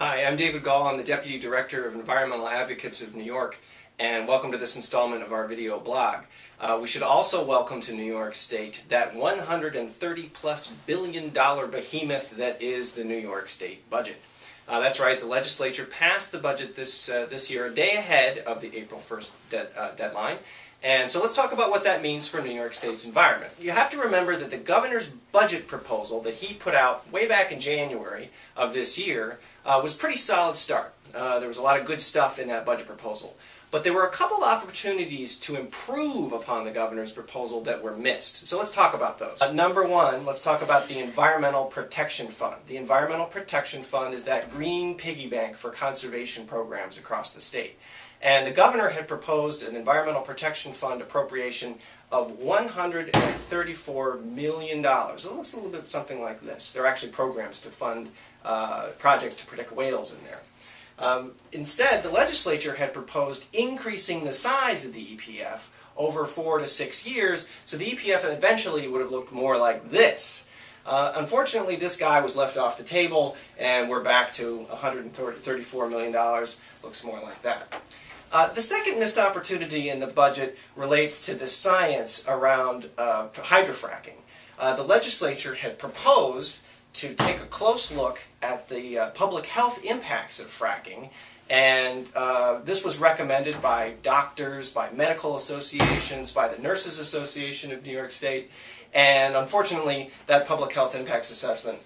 Hi, I'm David Gahl. I'm the Deputy Director of Environmental Advocates of New York, and welcome to this installment of our video blog. We should also welcome to New York State that $130+ billion behemoth that is the New York State budget. That's right, the legislature passed the budget this year a day ahead of the April 1st deadline. And so let's talk about what that means for New York State's environment. You have to remember that the governor's budget proposal that he put out way back in January of this year was a pretty solid start. There was a lot of good stuff in that budget proposal. But there were a couple opportunities to improve upon the governor's proposal that were missed. So let's talk about those. Number one, let's talk about the Environmental Protection Fund. The Environmental Protection Fund is that green piggy bank for conservation programs across the state. And the governor had proposed an Environmental Protection Fund appropriation of $134 million. It looks a little bit something like this. There are actually programs to fund projects to protect whales in there. Instead, the legislature had proposed increasing the size of the EPF over 4 to 6 years, so the EPF eventually would have looked more like this. Unfortunately, this guy was left off the table, and we're back to $134 million. Looks more like that. The second missed opportunity in the budget relates to the science around hydrofracking. The legislature had proposed to take a close look at the public health impacts of fracking, and this was recommended by doctors, by medical associations, by the Nurses Association of New York State, and unfortunately that public health impacts assessment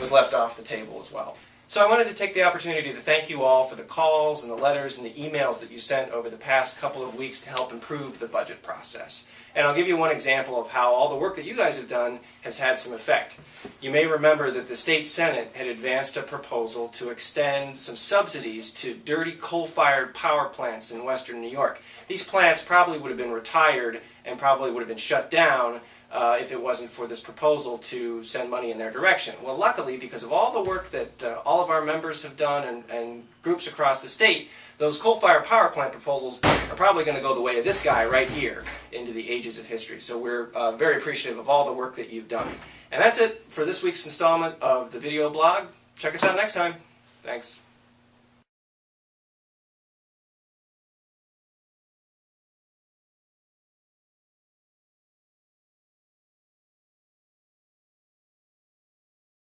was left off the table as well. So I wanted to take the opportunity to thank you all for the calls and the letters and the emails that you sent over the past couple of weeks to help improve the budget process. And I'll give you one example of how all the work that you guys have done has had some effect. You may remember that the State Senate had advanced a proposal to extend some subsidies to dirty coal-fired power plants in western New York. These plants probably would have been retired and probably would have been shut down if it wasn't for this proposal to send money in their direction. Well, luckily, because of all the work that all of our members have done and groups across the state, those coal-fired power plant proposals are probably going to go the way of this guy right here into the ages of history. So we're very appreciative of all the work that you've done. And that's it for this week's installment of the video blog. Check us out next time. Thanks.